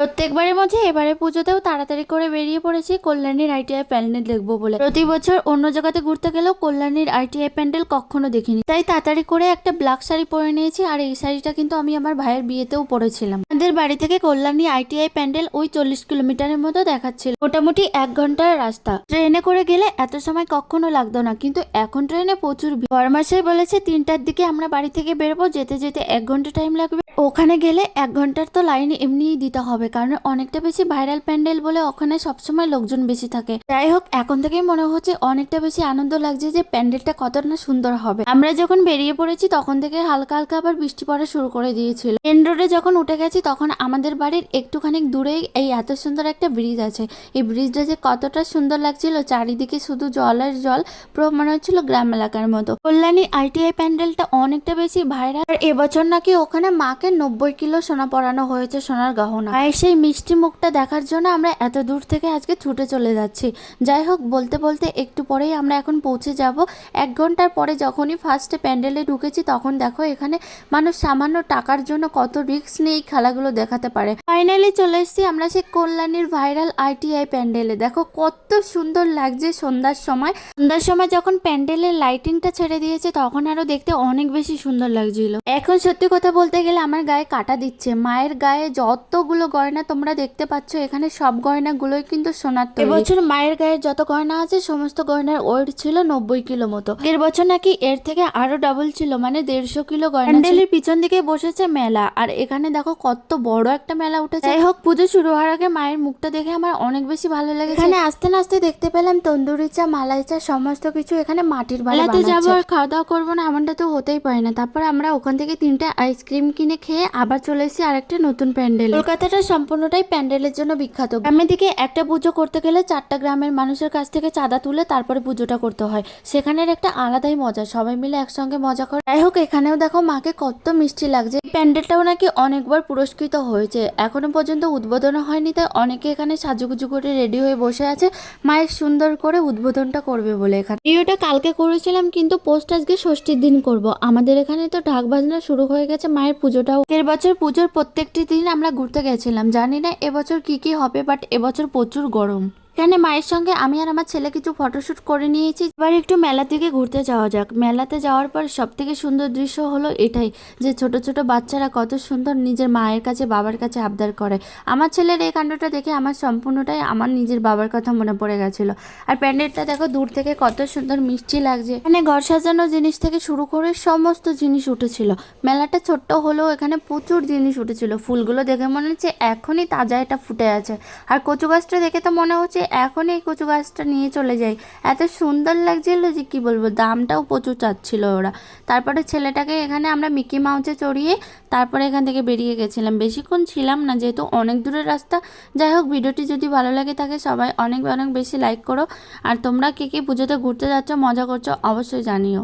প্রত্যেকবারের মধ্যে এবারে পুজোতেও তাড়াতাড়ি করে বেরিয়ে পড়েছি কল্যাণীর আইটিআই প্যান্ডেল দেখবো বলে। প্রতি বছর অন্য জায়গাতে ঘুরতে গেলেও কল্যাণীর আইটিআই প্যান্ডেল কখনো দেখিনি, তাই তাড়াতাড়ি করে একটা ব্ল্যাক শাড়ি পরে নিয়েছি। আর এই শাড়িটা কিন্তু আমি আমার ভাইয়ের বিয়েতেও পরেছিলাম। আমাদের বাড়ি থেকে কল্যাণী আইটিআই প্যান্ডেল ওই 40 কিলোমিটারের মতো দেখাচ্ছিল, মোটামুটি 1 ঘন্টার রাস্তা। ট্রেনে করে গেলে এত সময় কখনো লাগতো না, কিন্তু এখন ট্রেনে প্রচুর ভিড়। বরমাসাই বলেছে 3টার দিকে আমরা বাড়ি থেকে বেরোবো, যেতে যেতে 1 ঘন্টা টাইম লাগবে। ওখানে গেলে 1 ঘন্টার তো লাইন এমনিই দিতে হবে, কারণ অনেকটা বেশি ভাইরাল প্যান্ডেল বলে ওখানে সবসময় লোকজন বেশি থাকে। যাই হোক, এখন থেকেই মনে হচ্ছে অনেকটা বেশি আনন্দ লাগছে যে প্যান্ডেলটা কতটা সুন্দর হবে। আমরা যখন বেরিয়ে পড়েছি তখন থেকে হালকা হালকা আবার বৃষ্টি পড়া শুরু করে দিয়েছিল। মেন রোডে যখন উঠে গেছি তখন আমাদের বাড়ির একটুখানি দূরেই এই এত সুন্দর একটা ব্রিজ আছে। এই ব্রিজটা যে কতটা সুন্দর লাগছিল, চারিদিকে শুধু জল আর জল, পুরো মনে হচ্ছিল গ্রাম এলাকার মতো। কল্যাণী আইটিআই প্যান্ডেলটা অনেকটা বেশি ভাইরাল। আর এবছর নাকি ওখানে মাকে 90 কিলো সোনা পরানো হয়েছে, সোনার গহনা। আর সেই মিষ্টি মুখটা দেখার জন্য আমরা এত দূর থেকে আজকে ছুটে চলে যাচ্ছি। যাই হোক, বলতে বলতে একটু পরেই আমরা এখন পৌঁছে যাব। 1 ঘন্টার পরে যখনই ফার্স্টে প্যান্ডেলে ঢুকেছি তখন দেখো এখানে মানুষ সামান্য টাকার জন্য কত রিস্ক নিয়ে এই খেলাগুলো দেখাতে পারে। ফাইনালি চলে এসেছি আমরা সেই কল্যাণীর ভাইরাল আইটিআই প্যান্ডেলে। দেখো কত সুন্দর লাগছে সন্ধ্যার সময়। সন্ধ্যার সময় যখন প্যান্ডেলের লাইটিংটা ছেড়ে দিয়েছে তখন আরো দেখতে অনেক বেশি সুন্দর লাগছিল। এখন সত্যি কথা বলতে গেলে আমার গায়ে কাটা দিচ্ছে। মায়ের গায়ে যতগুলো গয়না তোমরা দেখতে পাচ্ছ এখানে সব গয়নাগুলোই কিন্তু সোনার তৈরি। এবছর মায়ের গায়ে যত গয়না আছে সমস্ত গয়নার ওয়েট ছিল 90 কিলো মতো। এর বছর নাকি এর থেকে আরো ডাবল ছিল, মানে 150 কিলো গয়না। প্যান্ডেলের পিছন দিকে বসেছে মেলা, আর এখানে দেখো কত বড় একটা মেলা উঠেছে। যাই হোক, পুজো শুরু হওয়ার আগে মায়ের মুখটা দেখে আমার অনেক বেশি ভালো লেগেছে। এখানে আস্তে আস্তে দেখতে পেলাম তন্দুরি চা, মালাই চা, সমস্ত কিছু এখানে মাটির বানাতে যাবো আর খাওয়া দাওয়া করবো না এমনটা তো হতেই পারে না। তারপর আমরা ওখান থেকে 3টা আইসক্রিম কিনে খেয়ে আবার চলে এসেছি আরেকটা নতুন প্যান্ডেল। কলকাতাটা সম্পূর্ণটাই প্যান্ডেলের জন্য বিখ্যাত। গ্রামের দিকে একটা পুজো করতে গেলে 4টা গ্রামের মানুষের কাছ থেকে চাঁদা তুলে তারপরে পুজোটা করতে হয়। সেখানের একটা আলাদাই মজা, সবাই মিলে একসঙ্গে মজা করে। যাই হোক, এখানেও দেখো মাকে কত মিষ্টি লাগছে। প্যান্ডেলটাও নাকি অনেকবার পুরস্কৃত হয়েছে, এখনো পর্যন্ত উদ্বোধন হয়নি, তাই অনেকে এখানে সাজুগুজু করে রেডি হয়ে বসে আছে মায়ের সুন্দর করে উদ্বোধনটা করবে বলে। এখানে ভিডিওটা কালকে করেছিলাম, কিন্তু পোস্ট আজকে ষষ্ঠীর দিন করব। আমাদের এখানে তো ঢাক বাজনা শুরু হয়ে গেছে মায়ের পুজোটাও। এর বছর পুজোর প্রত্যেকটি দিন আমরা ঘুরতে গেছিলাম, জানি না এবছর কি হবে, বাট এবছর প্রচুর গরম। এখানে মায়ের সঙ্গে আমি আর আমার ছেলে কিছু ফটোশুট করে নিয়েছি। এবার একটু মেলা থেকে ঘুরতে যাওয়া যাক। মেলাতে যাওয়ার পর সব থেকে সুন্দর দৃশ্য হলো এটাই, যে ছোট ছোট বাচ্চারা কত সুন্দর নিজের মায়ের কাছে বাবার কাছে আবদার করে। আমার ছেলের এই কাণ্ডটা দেখে আমার সম্পূর্ণটাই আমার নিজের বাবার কথা মনে পড়ে গেছিল। আর প্যান্ডেলটা দেখো দূর থেকে কত সুন্দর মিষ্টি লাগছে। এখানে ঘর সাজানো জিনিস থেকে শুরু করে সমস্ত জিনিস উঠেছিল। মেলাটা ছোট্ট হলেও এখানে প্রচুর জিনিস উঠেছিল। ফুলগুলো দেখে মনে হচ্ছে এখনই তাজা এটা ফুটে আছে। আর কচু গাছটা দেখে তো মনে হচ্ছে এখন এই কচু গাছটা নিয়ে চলে যাই, এত সুন্দর লাগছিল যে কি বলবো। দামটাও প্রচুর চাচ্ছিল ওরা। তারপরে ছেলেটাকে এখানে আমরা মিকি মাউসে চড়িয়ে তারপরে এখান থেকে বেরিয়ে গেছিলাম। বেশিক্ষণ ছিলাম না, যেহেতু অনেক দূরের রাস্তা। যাই হোক, ভিডিওটি যদি ভালো লাগে থাকে সবাই অনেক অনেক বেশি লাইক করো। আর তোমরা কে কে পুজোতে ঘুরতে যাচ্ছ, মজা করছো অবশ্যই জানিও।